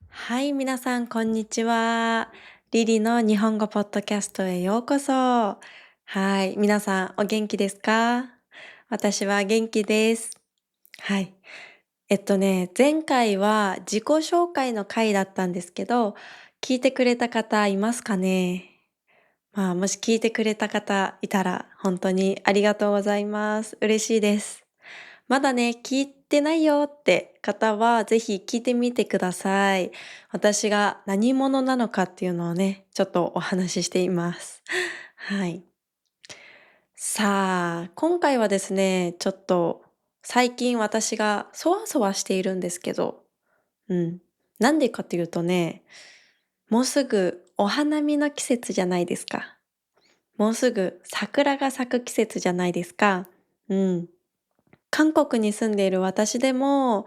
はい、皆さん、こんにちは。リリの日本語ポッドキャストへようこそ。はい、皆さん、お元気ですか？私は元気です。はい。前回は自己紹介の回だったんですけど、聞いてくれた方いますかね？もし聞いてくれた方いたら、本当にありがとうございます。嬉しいです。まだね、聞いてないよって方は、ぜひ聞いてみてください。私が何者なのかっていうのをね、ちょっとお話ししています。はい。さあ、今回はですね、ちょっと最近私がそわそわしているんですけど、うん。なんでかっていうとね、もうすぐお花見の季節じゃないですか。もうすぐ桜が咲く季節じゃないですか。うん。韓国に住んでいる私でも、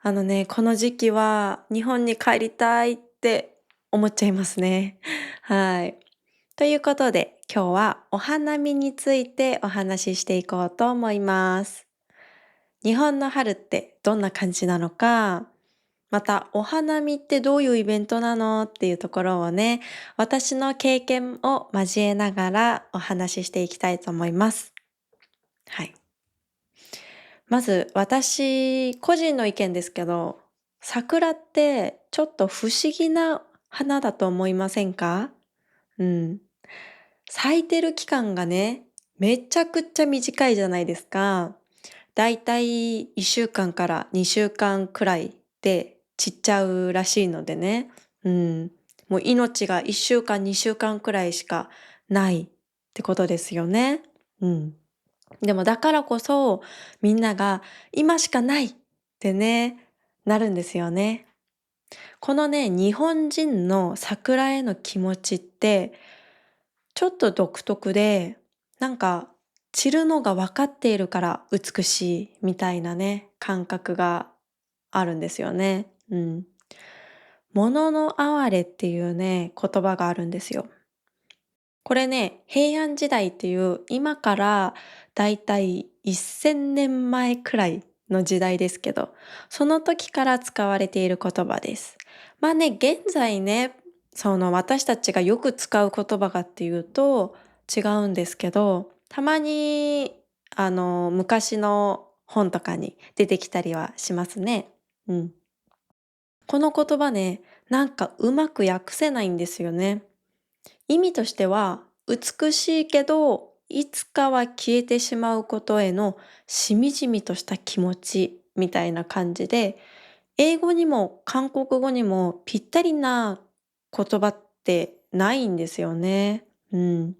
この時期は日本に帰りたいって思っちゃいますね。はい。ということで、今日はお花見についてお話ししていこうと思います。日本の春ってどんな感じなのか、またお花見ってどういうイベントなのっていうところをね、私の経験を交えながらお話ししていきたいと思います。はい。まず、私個人の意見ですけど、桜ってちょっと不思議な花だと思いませんか？うん。咲いてる期間がね、めちゃくちゃ短いじゃないですか。だいたい1週間から2週間くらいで散っちゃうらしいのでね。うん。もう命が1週間、2週間くらいしかないってことですよね。うん。でもだからこそ、みんなが今しかないってね、なるんですよね。このね、日本人の桜への気持ちって、ちょっと独特で、なんか散るのが分かっているから美しいみたいなね、感覚があるんですよね。うん。物の哀れっていうね、言葉があるんですよ。これね、平安時代っていう今からだいたい1000年前くらいの時代ですけど、その時から使われている言葉です。現在ね、その私たちがよく使う言葉かっていうと違うんですけど、たまに昔の本とかに出てきたりはしますね。うん。この言葉ね、なんかうまく訳せないんですよね。意味としては、美しいけど、いつかは消えてしまうことへのしみじみとした気持ちみたいな感じで、英語にも韓国語にもぴったりな言葉ってないんですよね。うん。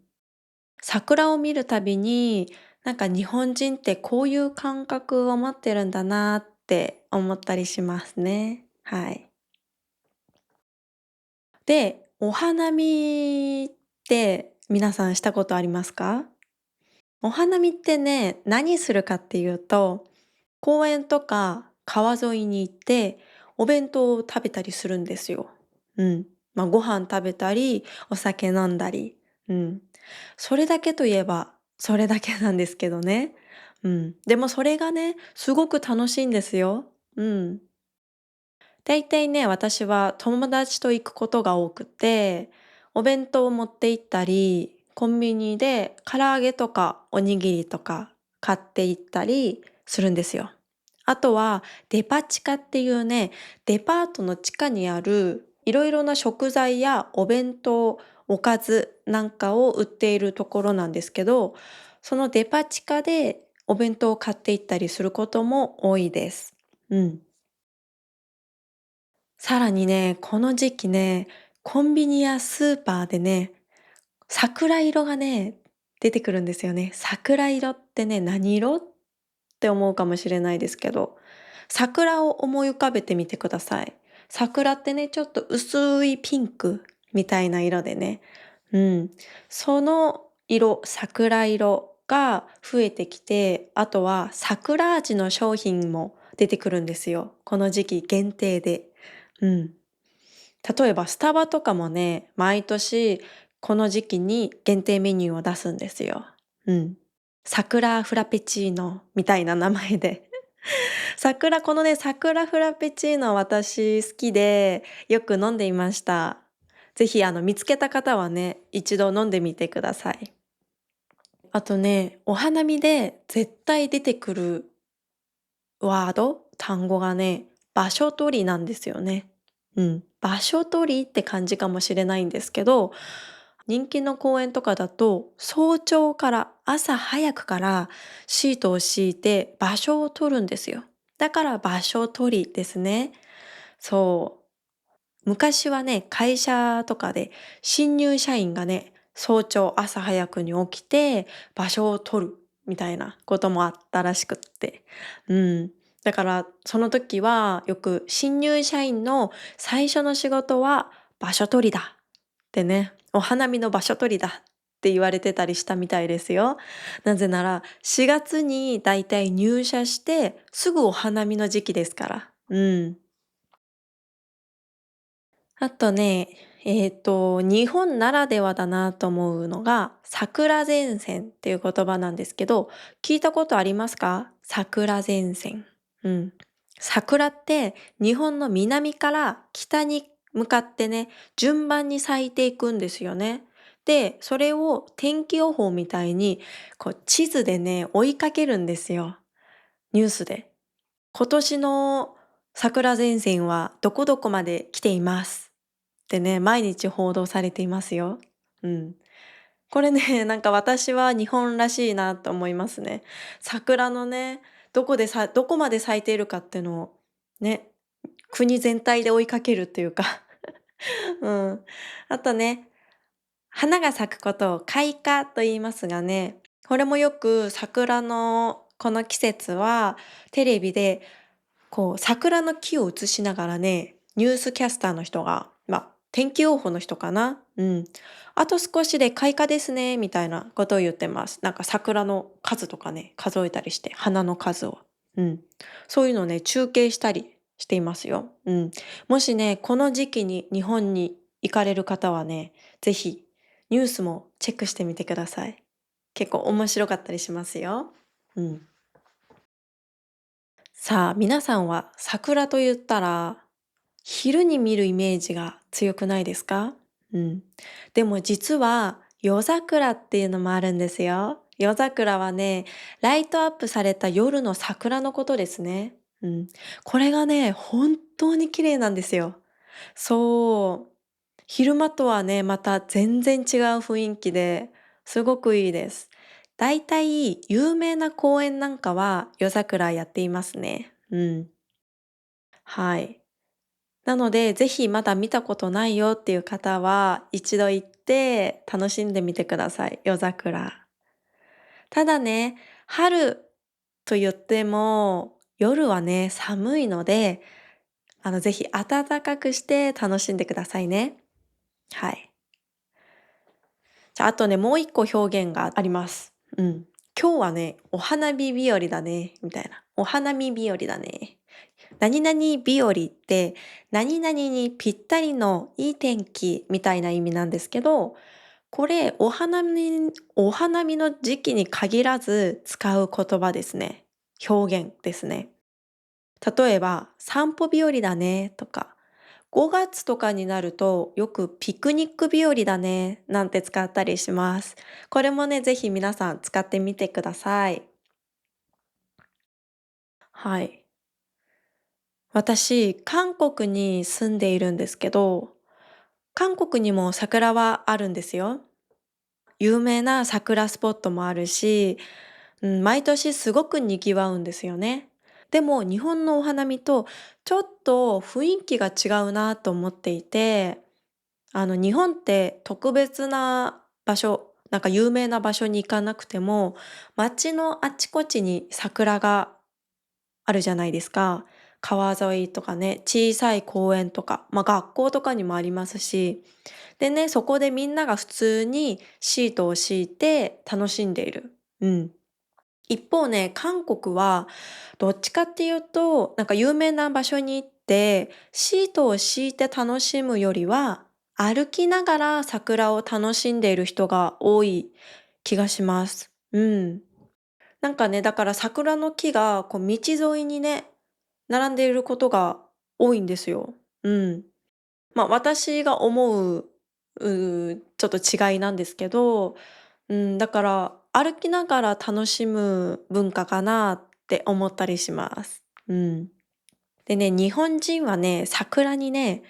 桜を見るたびに、なんか日本人ってこういう感覚を持ってるんだなって思ったりしますね。はい。で、お花見って皆さんしたことありますか？お花見ってね、何するかっていうと、公園とか川沿いに行って、お弁当を食べたりするんですよ。うん。ご飯食べたり、お酒飲んだり。うん。それだけといえば、それだけなんですけどね。うん。でもそれがね、すごく楽しいんですよ。うん。だいたいね、私は友達と行くことが多くて、お弁当を持って行ったり、コンビニで唐揚げとかおにぎりとか買って行ったりするんですよ。あとはデパ地下っていうね、デパートの地下にあるいろいろな食材やお弁当、おかずなんかを売っているところなんですけど、そのデパ地下でお弁当を買って行ったりすることも多いです。うん。さらにね、この時期ね、コンビニやスーパーでね、桜色がね、出てくるんですよね。桜色ってね、何色って思うかもしれないですけど、桜を思い浮かべてみてください。桜ってね、ちょっと薄いピンクみたいな色でね、うん。その色、桜色が増えてきて、あとは桜味の商品も出てくるんですよ。この時期限定で。うん。例えばスタバとかもね、毎年この時期に限定メニューを出すんですよ。うん。桜フラペチーノみたいな名前で。このね、桜フラペチーノ私好きで、よく飲んでいました。ぜひ見つけた方はね、一度飲んでみてください。あとね、お花見で絶対出てくる単語がね、場所取りなんですよね。うん。場所取りって感じかもしれないんですけど、人気の公園とかだと、早朝から朝早くからシートを敷いて場所を取るんですよ。だから場所取りですね。そう。昔はね、会社とかで新入社員がね、早朝朝早くに起きて場所を取るみたいなこともあったらしくって。うん。だからその時はよく新入社員の最初の仕事は場所取りだってね、お花見の場所取りだって言われてたりしたみたいですよ。なぜなら4月にだいたい入社してすぐお花見の時期ですから。うん。あとね、日本ならではだなと思うのが、桜前線っていう言葉なんですけど、聞いたことありますか？桜前線。うん。桜って日本の南から北に向かってね、順番に咲いていくんですよね。で、それを天気予報みたいに、地図でね、追いかけるんですよ。ニュースで。今年の桜前線はどこどこまで来ています。ってね、毎日報道されていますよ。うん。これね、なんか私は日本らしいなと思いますね。桜のね、どこまで咲いているかっていうのを、ね、国全体で追いかけるっていうかうん。あとね、花が咲くことを開花と言いますがね、これもよく桜のこの季節はテレビで桜の木を映しながらね、ニュースキャスターの人が、天気予報の人かなうん。あと少しで開花ですね、みたいなことを言ってます。なんか桜の数とかね、数えたりして、花の数を。うん。そういうのをね、中継したりしていますよ。うん。もしね、この時期に日本に行かれる方はね、ぜひニュースもチェックしてみてください。結構面白かったりしますよ。うん。さあ、皆さんは桜と言ったら、昼に見るイメージが強くないですか？うん。でも実は夜桜っていうのもあるんですよ。夜桜はね、ライトアップされた夜の桜のことですね。うん。これがね、本当に綺麗なんですよ。そう。昼間とはね、また全然違う雰囲気で、すごくいいです。だいたい有名な公園なんかは夜桜やっていますね。うん。はい。なので、ぜひまだ見たことないよっていう方は、一度行って楽しんでみてください。夜桜。ただね、春と言っても、夜はね、寒いので、ぜひ暖かくして楽しんでくださいね。はい。じゃあ、あとね、もう一個表現があります。うん。今日はね、お花見日和だね、みたいな。お花見日和だね。何々日和って、何々にぴったりのいい天気みたいな意味なんですけど、これ、お花見の時期に限らず使う言葉ですね。表現ですね。例えば、散歩日和だねとか、5月とかになるとよくピクニック日和だねなんて使ったりします。これもね、ぜひ皆さん使ってみてください。はい。私、韓国に住んでいるんですけど、韓国にも桜はあるんですよ。有名な桜スポットもあるし、毎年すごく賑わうんですよね。でも日本のお花見とちょっと雰囲気が違うなと思っていて、日本って特別な場所、なんか有名な場所に行かなくても、街のあちこちに桜があるじゃないですか。川沿いとかね、小さい公園とか、学校とかにもありますし、でね、そこでみんなが普通にシートを敷いて楽しんでいる。うん。一方ね、韓国はどっちかっていうと、なんか有名な場所に行って、シートを敷いて楽しむよりは、歩きながら桜を楽しんでいる人が多い気がします。うん。なんかね、だから桜の木がこう道沿いにね、並んでいることが多いんですよ。うん。私が思う、ちょっと違いなんですけど、だから歩きながら楽しむ文化かなって思ったりします。うん。でね、日本人はね、桜にね、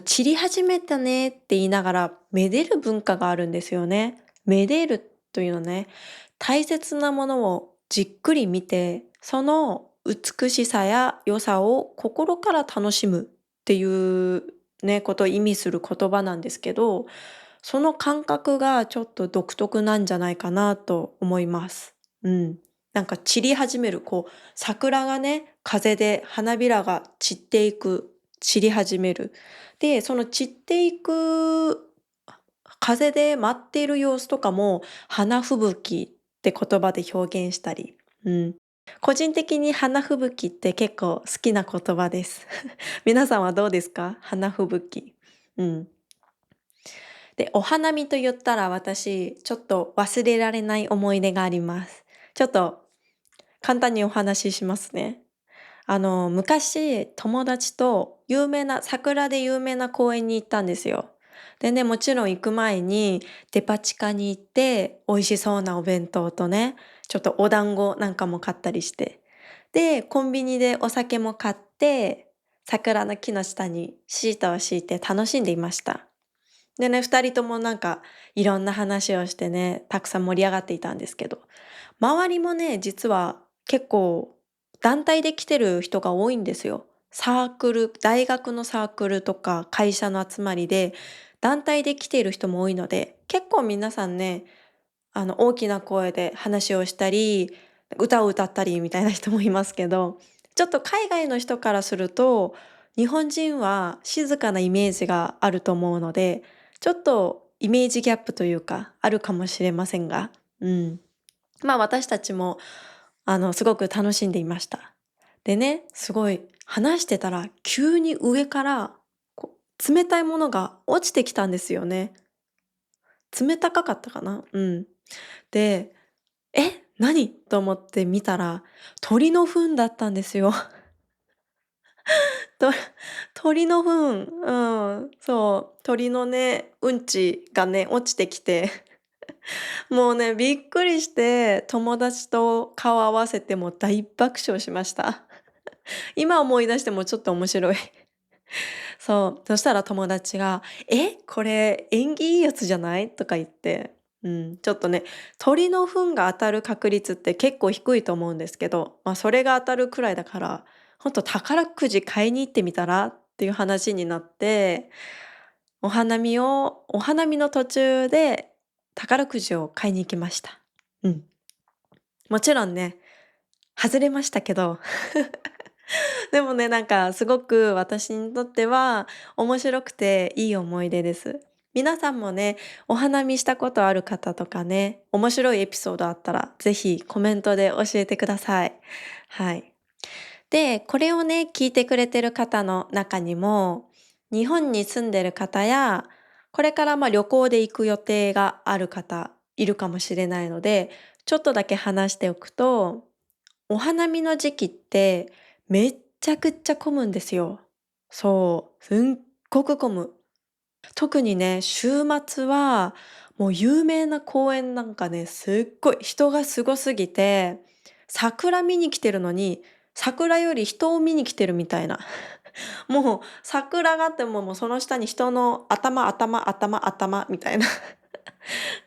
散り始めたねって言いながら、めでる文化があるんですよね。めでるというのね、大切なものをじっくり見て、その美しさや良さを心から楽しむっていうね、ことを意味する言葉なんですけど、その感覚がちょっと独特なんじゃないかなと思います。うん。なんか散り始める、こう、桜がね、風で花びらが散っていく、散り始める。で、その散っていく風で舞っている様子とかも、花吹雪って言葉で表現したり。うん。個人的に花吹雪って結構好きな言葉です。皆さんはどうですか？花吹雪。うん。で、お花見と言ったら私、ちょっと忘れられない思い出があります。ちょっと簡単にお話ししますね。昔、友達と桜で有名な公園に行ったんですよ。でね、もちろん行く前にデパ地下に行って、美味しそうなお弁当とね、ちょっとお団子なんかも買ったりして。で、コンビニでお酒も買って、桜の木の下にシートを敷いて楽しんでいました。でね、二人ともなんかいろんな話をしてね、たくさん盛り上がっていたんですけど、周りもね、実は結構団体で来てる人が多いんですよ。サークル、大学のサークルとか会社の集まりで団体で来ている人も多いので、結構皆さんね、大きな声で話をしたり、歌を歌ったりみたいな人もいますけど、ちょっと海外の人からすると、日本人は静かなイメージがあると思うので、ちょっとイメージギャップというか、あるかもしれませんが、うん。私たちも、すごく楽しんでいました。でね、すごい話してたら、急に上から、冷たいものが落ちてきたんですよね。冷たかったかな。うん。で、何と思って見たら、鳥の糞だったんですよ。と鳥の糞、そう、鳥のね、うんちがね、落ちてきて、もうね、びっくりして、友達と顔合わせても大爆笑しました。今思い出してもちょっと面白い。そう、そしたら友達が、これ縁起いいやつじゃない？とか言って、ちょっとね、鳥の糞が当たる確率って結構低いと思うんですけど、それが当たるくらいだから、ほんと宝くじ買いに行ってみたら？っていう話になって、お花見の途中で宝くじを買いに行きました。うん。もちろんね、外れましたけど、でもね、なんかすごく私にとっては面白くていい思い出です。皆さんもね、お花見したことある方とかね、面白いエピソードあったら、ぜひコメントで教えてください。はい。で、これをね、聞いてくれてる方の中にも、日本に住んでる方や、これから旅行で行く予定がある方いるかもしれないので、ちょっとだけ話しておくと、お花見の時期ってめっちゃくちゃ混むんですよ。そう、すんごく混む。特にね、週末はもう有名な公園なんかね、すっごい人がすごすぎて、桜見に来てるのに、桜より人を見に来てるみたいな。もう桜があっても、もうその下に人の頭みたいな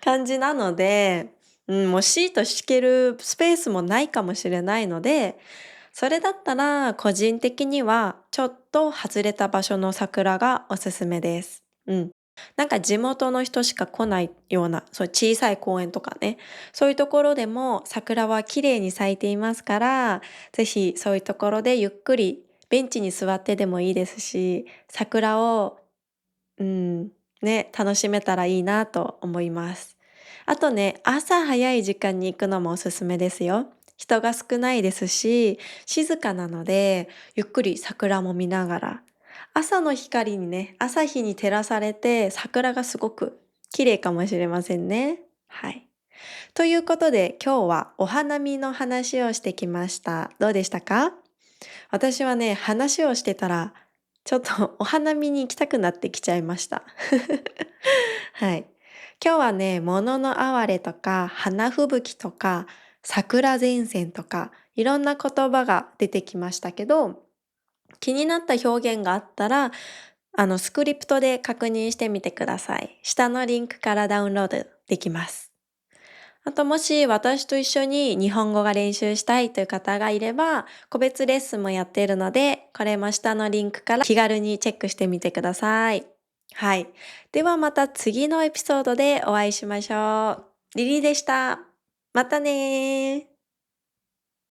感じなので、もうシート敷けるスペースもないかもしれないので、それだったら個人的にはちょっと外れた場所の桜がおすすめです。うん。なんか地元の人しか来ないような、そういう小さい公園とかね、そういうところでも桜は綺麗に咲いていますから、ぜひそういうところでゆっくりベンチに座ってでもいいですし、桜を、うん、ね、楽しめたらいいなと思います。あとね、朝早い時間に行くのもおすすめですよ。人が少ないですし、静かなので、ゆっくり桜も見ながら、朝の光にね、朝日に照らされて、桜がすごく綺麗かもしれませんね。はい。ということで今日はお花見の話をしてきました。どうでしたか？私はね、話をしてたら、ちょっとお花見に行きたくなってきちゃいました。はい。今日はね、物の哀れとか、花吹雪とか、桜前線とか、いろんな言葉が出てきましたけど、気になった表現があったら、スクリプトで確認してみてください。下のリンクからダウンロードできます。あともし私と一緒に日本語が練習したいという方がいれば、個別レッスンもやっているので、これも下のリンクから気軽にチェックしてみてください。はい。ではまた次のエピソードでお会いしましょう。リリーでした。またねー。